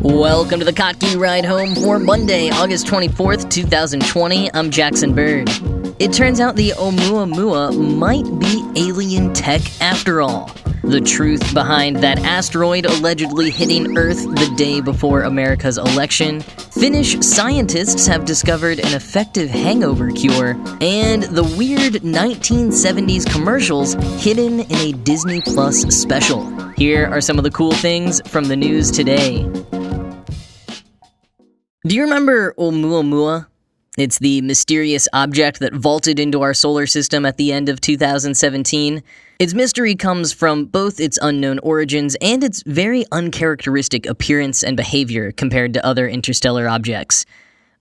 Welcome to the Kottke Ride Home for Monday, August 24th, 2020. I'm Jackson Bird. It turns out the Oumuamua might be alien tech after all. The truth behind that asteroid allegedly hitting Earth the day before America's election, Finnish scientists have discovered an effective hangover cure, and the weird 1970s commercials hidden in a Disney Plus special. Here are some of the cool things from the news today. Do you remember Oumuamua? It's the mysterious object that vaulted into our solar system at the end of 2017. Its mystery comes from both its unknown origins and its very uncharacteristic appearance and behavior compared to other interstellar objects.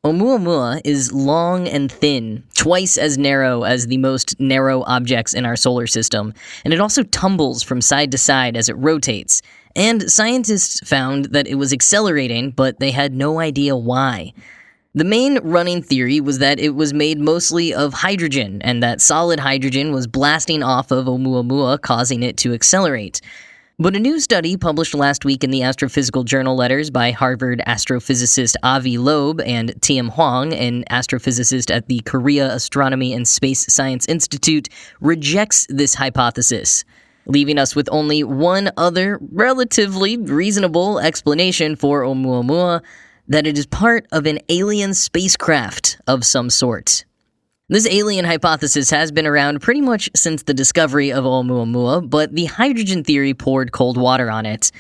Oumuamua is long and thin, twice as narrow as the most narrow objects in our solar system, and it also tumbles from side to side as it rotates. And scientists found that it was accelerating, but they had no idea why. The main running theory was that it was made mostly of hydrogen, and that solid hydrogen was blasting off of Oumuamua, causing it to accelerate. But a new study published last week in the Astrophysical Journal Letters by Harvard astrophysicist Avi Loeb and Tiem Hwang, an astrophysicist at the Korea Astronomy and Space Science Institute, rejects this hypothesis, leaving us with only one other relatively reasonable explanation for Oumuamua, that it is part of an alien spacecraft of some sort. This alien hypothesis has been around pretty much since the discovery of Oumuamua, but the hydrogen theory poured cold water on it.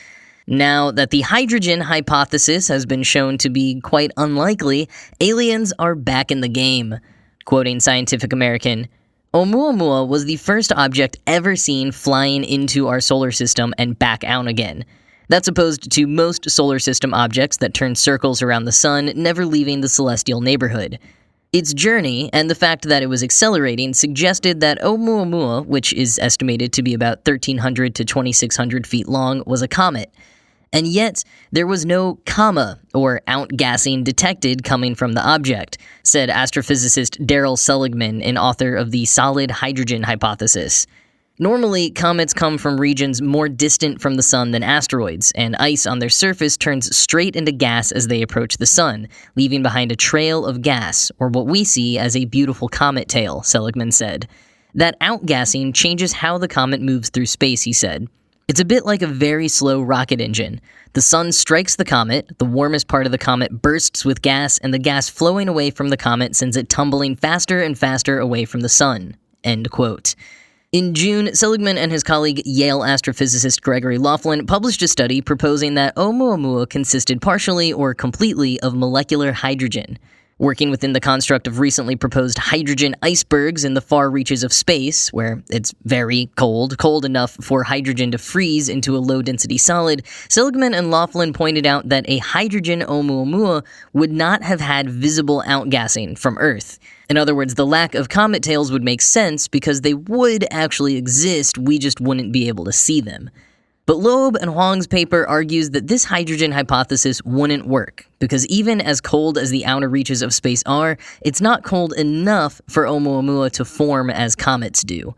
Now that the hydrogen hypothesis has been shown to be quite unlikely, aliens are back in the game. Quoting Scientific American, Oumuamua was the first object ever seen flying into our solar system and back out again. That's opposed to most solar system objects that turn circles around the sun, never leaving the celestial neighborhood. Its journey, and the fact that it was accelerating, suggested that Oumuamua, which is estimated to be about 1,300 to 2,600 feet long, was a comet. And yet, there was no comma, or outgassing, detected coming from the object, said astrophysicist Daryl Seligman, an author of the solid hydrogen hypothesis. Normally, comets come from regions more distant from the sun than asteroids, and ice on their surface turns straight into gas as they approach the sun, leaving behind a trail of gas, or what we see as a beautiful comet tail, Seligman said. That outgassing changes how the comet moves through space, he said. It's a bit like a very slow rocket engine. The sun strikes the comet, the warmest part of the comet bursts with gas, and the gas flowing away from the comet sends it tumbling faster and faster away from the sun. End quote. In June, Seligman and his colleague Yale astrophysicist Gregory Laughlin published a study proposing that Oumuamua consisted partially or completely of molecular hydrogen. Working within the construct of recently proposed hydrogen icebergs in the far reaches of space, where it's very cold enough for hydrogen to freeze into a low-density solid, Seligman and Laughlin pointed out that a hydrogen Oumuamua would not have had visible outgassing from Earth. In other words, the lack of comet tails would make sense because they would actually exist, we just wouldn't be able to see them. But Loeb and Hwang's paper argues that this hydrogen hypothesis wouldn't work, because even as cold as the outer reaches of space are, it's not cold enough for Oumuamua to form as comets do.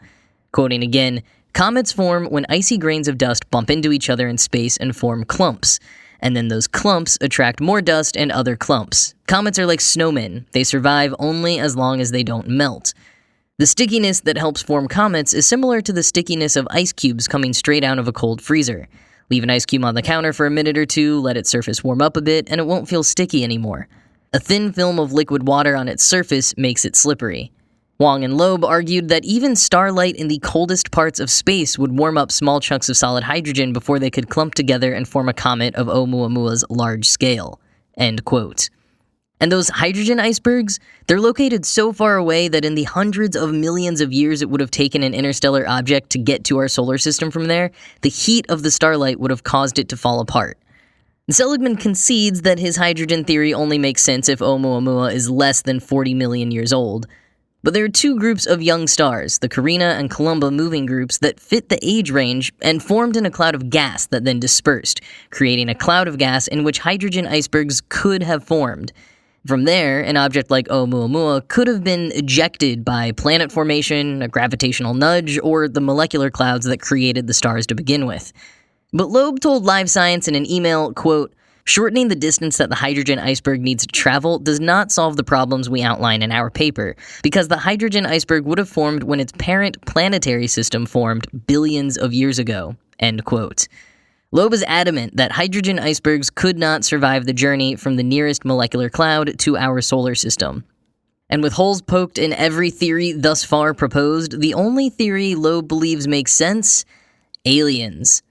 Quoting again, comets form when icy grains of dust bump into each other in space and form clumps. And then those clumps attract more dust and other clumps. Comets are like snowmen. They survive only as long as they don't melt. The stickiness that helps form comets is similar to the stickiness of ice cubes coming straight out of a cold freezer. Leave an ice cube on the counter for a minute or two, let its surface warm up a bit, and it won't feel sticky anymore. A thin film of liquid water on its surface makes it slippery. Hwang and Loeb argued that even starlight in the coldest parts of space would warm up small chunks of solid hydrogen before they could clump together and form a comet of Oumuamua's large scale. End quote. And those hydrogen icebergs, they're located so far away that in the hundreds of millions of years it would have taken an interstellar object to get to our solar system from there, the heat of the starlight would have caused it to fall apart. Seligman concedes that his hydrogen theory only makes sense if Oumuamua is less than 40 million years old. But there are two groups of young stars, the Carina and Columba moving groups, that fit the age range and formed in a cloud of gas that then dispersed, creating a cloud of gas in which hydrogen icebergs could have formed. From there, an object like Oumuamua could have been ejected by planet formation, a gravitational nudge, or the molecular clouds that created the stars to begin with. But Loeb told Live Science in an email, quote, Shortening the distance that the hydrogen iceberg needs to travel does not solve the problems we outline in our paper, because the hydrogen iceberg would have formed when its parent planetary system formed billions of years ago." End quote. Loeb is adamant that hydrogen icebergs could not survive the journey from the nearest molecular cloud to our solar system. And with holes poked in every theory thus far proposed, the only theory Loeb believes makes sense: aliens.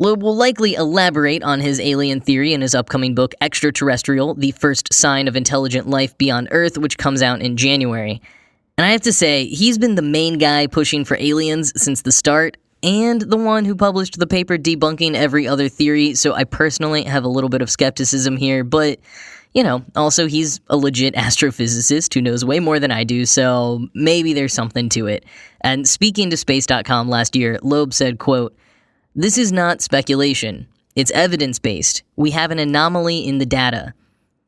Loeb will likely elaborate on his alien theory in his upcoming book Extraterrestrial: The First Sign of Intelligent Life Beyond Earth, which comes out in January. And I have to say, he's been the main guy pushing for aliens since the start, and the one who published the paper debunking every other theory, so I personally have a little bit of skepticism here, but, also he's a legit astrophysicist who knows way more than I do, so maybe there's something to it. And speaking to Space.com last year, Loeb said, quote, "This is not speculation. It's evidence-based. We have an anomaly in the data.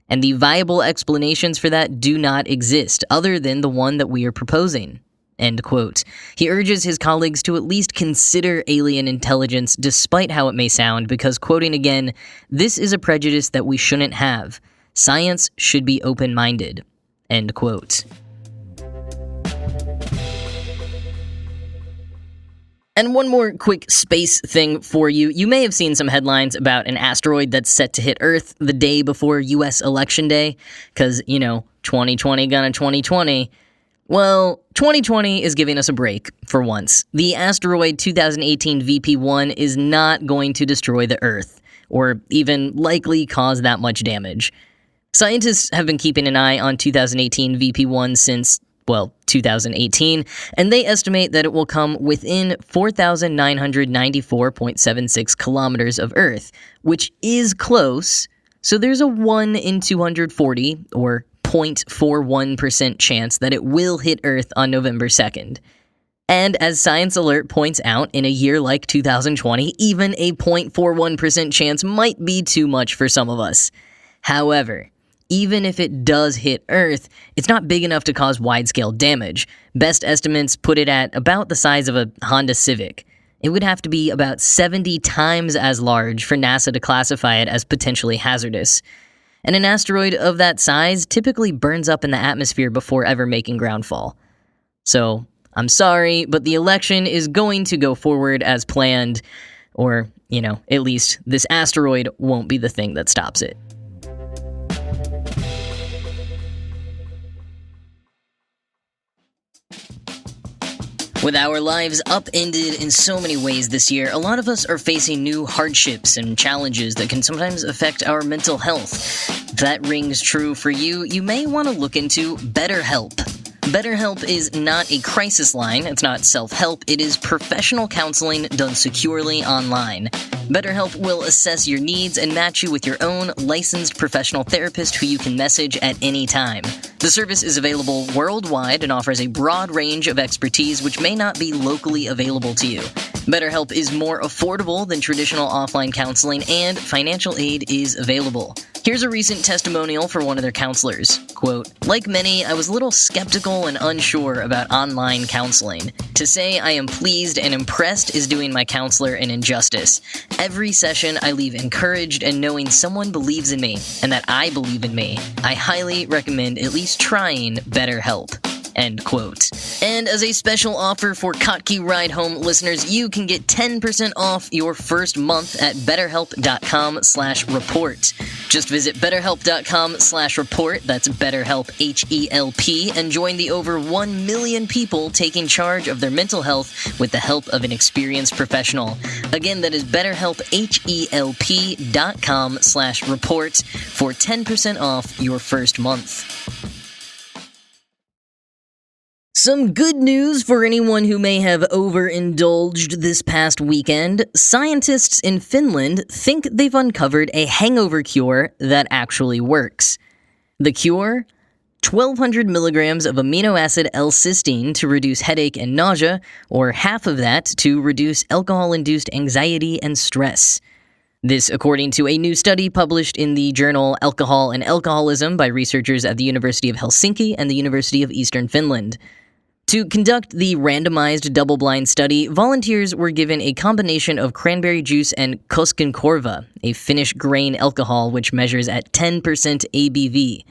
And the viable explanations for that do not exist, other than the one that we are proposing." End quote. He urges his colleagues to at least consider alien intelligence, despite how it may sound, because, quoting again, "This is a prejudice that we shouldn't have. Science should be open-minded." End quote. And one more quick space thing for you. You may have seen some headlines about an asteroid that's set to hit Earth the day before US Election Day, because, 2020 gonna 2020. Well, 2020 is giving us a break, for once. The asteroid 2018 VP1 is not going to destroy the Earth, or even likely cause that much damage. Scientists have been keeping an eye on 2018 VP1 since, 2018, and they estimate that it will come within 4,994.76 kilometers of Earth, which is close, so there's a 1 in 240, or 0.41% chance that it will hit Earth on November 2nd. And as Science Alert points out, in a year like 2020, even a 0.41% chance might be too much for some of us. However, even if it does hit Earth, it's not big enough to cause wide-scale damage. Best estimates put it at about the size of a Honda Civic. It would have to be about 70 times as large for NASA to classify it as potentially hazardous. And an asteroid of that size typically burns up in the atmosphere before ever making groundfall. So, I'm sorry, but the election is going to go forward as planned, or, at least this asteroid won't be the thing that stops it. With our lives upended in so many ways this year, a lot of us are facing new hardships and challenges that can sometimes affect our mental health. If that rings true for you, you may want to look into BetterHelp. BetterHelp is not a crisis line, it's not self-help, it is professional counseling done securely online. BetterHelp will assess your needs and match you with your own licensed professional therapist who you can message at any time. The service is available worldwide and offers a broad range of expertise which may not be locally available to you. BetterHelp is more affordable than traditional offline counseling, and financial aid is available. Here's a recent testimonial for one of their counselors. Quote, "Like many, I was a little skeptical and unsure about online counseling. To say I am pleased and impressed is doing my counselor an injustice. Every session I leave encouraged and knowing someone believes in me and that I believe in me. I highly recommend at least trying BetterHelp." End quote. And as a special offer for Kottke Ride Home listeners, you can get 10% off your first month at betterhelp.com/report. Just visit betterhelp.com/report, that's BetterHelp, HELP, and join the over 1 million people taking charge of their mental health with the help of an experienced professional. Again, that is betterhelp, HELP.com/report for 10% off your first month. Some good news for anyone who may have overindulged this past weekend. Scientists in Finland think they've uncovered a hangover cure that actually works. The cure? 1,200 milligrams of amino acid L-cysteine to reduce headache and nausea, or half of that to reduce alcohol-induced anxiety and stress. This, according to a new study published in the journal Alcohol and Alcoholism by researchers at the University of Helsinki and the University of Eastern Finland. To conduct the randomized double-blind study, volunteers were given a combination of cranberry juice and Koskenkorva, a Finnish grain alcohol which measures at 10% ABV.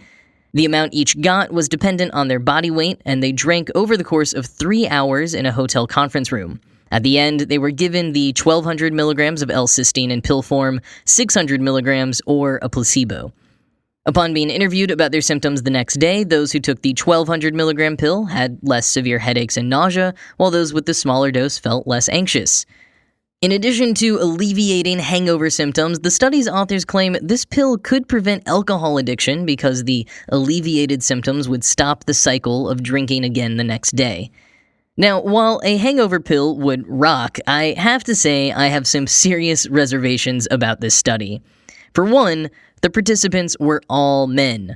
The amount each got was dependent on their body weight, and they drank over the course of 3 hours in a hotel conference room. At the end, they were given the 1,200 milligrams of L-cysteine in pill form, 600 milligrams, or a placebo. Upon being interviewed about their symptoms the next day, those who took the 1,200 milligram pill had less severe headaches and nausea, while those with the smaller dose felt less anxious. In addition to alleviating hangover symptoms, the study's authors claim this pill could prevent alcohol addiction because the alleviated symptoms would stop the cycle of drinking again the next day. Now, while a hangover pill would rock, I have to say I have some serious reservations about this study. For one, the participants were all men.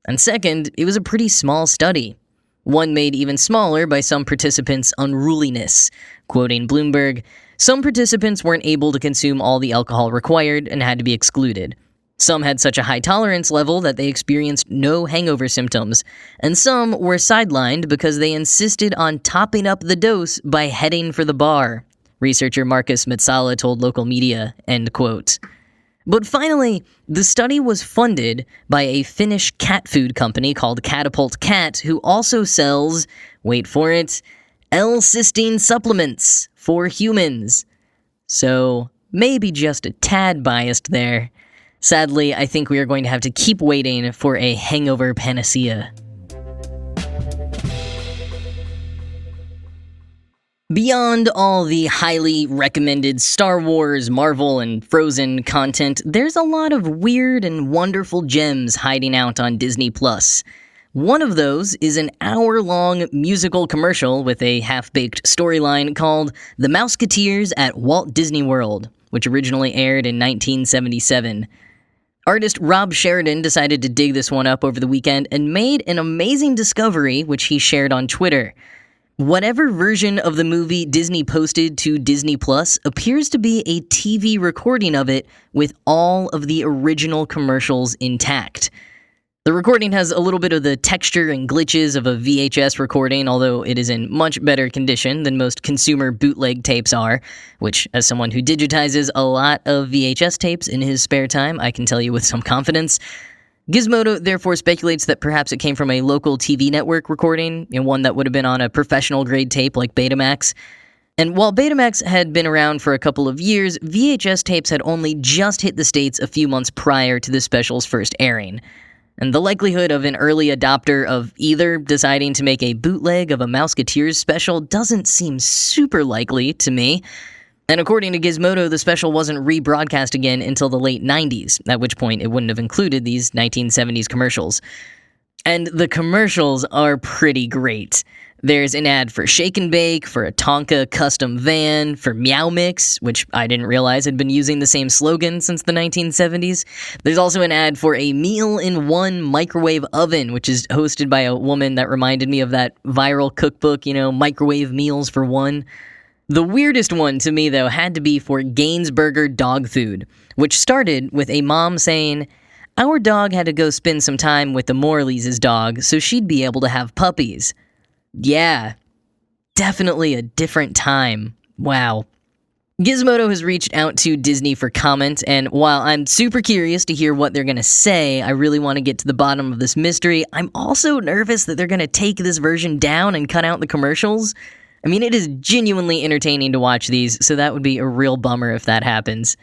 And second, it was a pretty small study. One made even smaller by some participants' unruliness. Quoting Bloomberg, "Some participants weren't able to consume all the alcohol required and had to be excluded. Some had such a high tolerance level that they experienced no hangover symptoms, and some were sidelined because they insisted on topping up the dose by heading for the bar," researcher Markus Metsala told local media, end quote. But finally, the study was funded by a Finnish cat food company called Catapult Cat, who also sells, wait for it, L-cysteine supplements for humans. So, maybe just a tad biased there. Sadly, I think we are going to have to keep waiting for a hangover panacea. Beyond all the highly recommended Star Wars, Marvel, and Frozen content, there's a lot of weird and wonderful gems hiding out on Disney+. One of those is an hour-long musical commercial with a half-baked storyline called The Mouseketeers at Walt Disney World, which originally aired in 1977. Artist Rob Sheridan decided to dig this one up over the weekend and made an amazing discovery, which he shared on Twitter. Whatever version of the movie Disney posted to Disney Plus appears to be a TV recording of it with all of the original commercials intact. The recording has a little bit of the texture and glitches of a VHS recording, although it is in much better condition than most consumer bootleg tapes are, which, as someone who digitizes a lot of VHS tapes in his spare time, I can tell you with some confidence. Gizmodo therefore speculates that perhaps it came from a local TV network recording, and one that would have been on a professional-grade tape like Betamax. And while Betamax had been around for a couple of years, VHS tapes had only just hit the States a few months prior to the special's first airing. And the likelihood of an early adopter of either deciding to make a bootleg of a Mouseketeers special doesn't seem super likely to me. And according to Gizmodo, the special wasn't rebroadcast again until the late 90s, at which point it wouldn't have included these 1970s commercials. And the commercials are pretty great. There's an ad for Shake and Bake, for a Tonka custom van, for Meow Mix, which I didn't realize had been using the same slogan since the 1970s. There's also an ad for a meal-in-one microwave oven, which is hosted by a woman that reminded me of that viral cookbook, Microwave Meals for One. The weirdest one to me, though, had to be for Gainsburger dog food, which started with a mom saying, "Our dog had to go spend some time with the Morleys' dog so she'd be able to have puppies." Yeah, definitely a different time. Wow. Gizmodo has reached out to Disney for comment, and while I'm super curious to hear what they're going to say, I really want to get to the bottom of this mystery. I'm also nervous that they're going to take this version down and cut out the commercials. I mean, it is genuinely entertaining to watch these, so that would be a real bummer if that happens.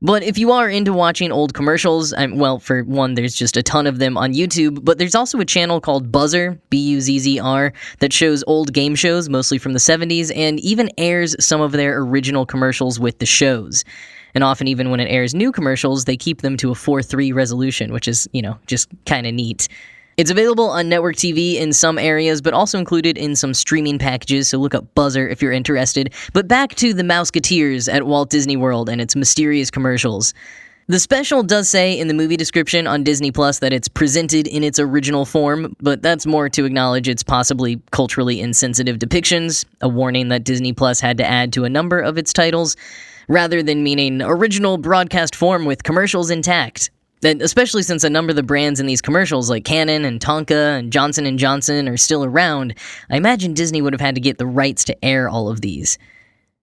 But if you are into watching old commercials, well, for one, there's just a ton of them on YouTube, but there's also a channel called Buzzer, B-U-Z-Z-R, that shows old game shows, mostly from the 70s, and even airs some of their original commercials with the shows. And often, even when it airs new commercials, they keep them to a 4:3 resolution, which is, just kind of neat. It's available on network TV in some areas, but also included in some streaming packages, so look up Buzzer if you're interested. But back to the Mouseketeers at Walt Disney World and its mysterious commercials. The special does say in the movie description on Disney Plus that it's presented in its original form, but that's more to acknowledge its possibly culturally insensitive depictions, a warning that Disney Plus had to add to a number of its titles, rather than meaning original broadcast form with commercials intact. And especially since a number of the brands in these commercials like Canon and Tonka and Johnson & Johnson are still around, I imagine Disney would have had to get the rights to air all of these.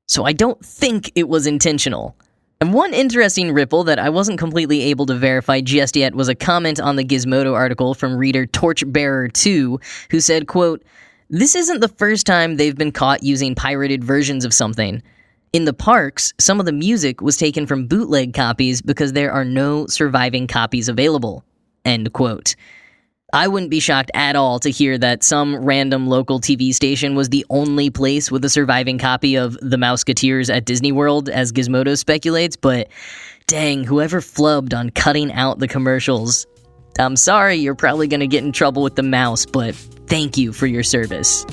So I don't think it was intentional. And one interesting ripple that I wasn't completely able to verify just yet was a comment on the Gizmodo article from reader Torchbearer2, who said, quote, "This isn't the first time they've been caught using pirated versions of something. In the parks, some of the music was taken from bootleg copies because there are no surviving copies available." End quote. I wouldn't be shocked at all to hear that some random local TV station was the only place with a surviving copy of The Mouseketeers at Disney World, as Gizmodo speculates, but dang, whoever flubbed on cutting out the commercials. I'm sorry, you're probably going to get in trouble with the mouse, but thank you for your service.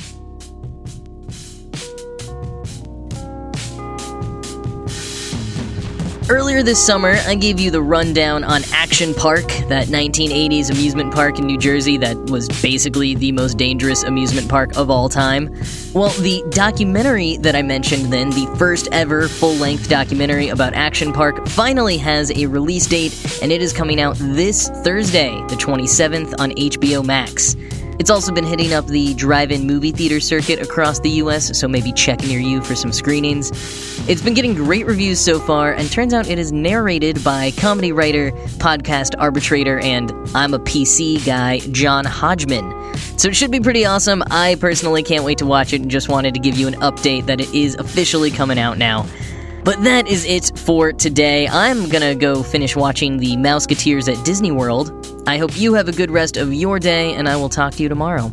Earlier this summer, I gave you the rundown on Action Park, that 1980s amusement park in New Jersey that was basically the most dangerous amusement park of all time. Well, the documentary that I mentioned then, the first ever full-length documentary about Action Park, finally has a release date, and it is coming out this Thursday, the 27th, on HBO Max. It's also been hitting up the drive-in movie theater circuit across the US, so maybe check near you for some screenings. It's been getting great reviews so far, and turns out it is narrated by comedy writer, podcast arbitrator, and I'm a PC guy, John Hodgman. So it should be pretty awesome. I personally can't wait to watch it and just wanted to give you an update that it is officially coming out now. But that is it for today. I'm gonna go finish watching the Mouseketeers at Disney World. I hope you have a good rest of your day, and I will talk to you tomorrow.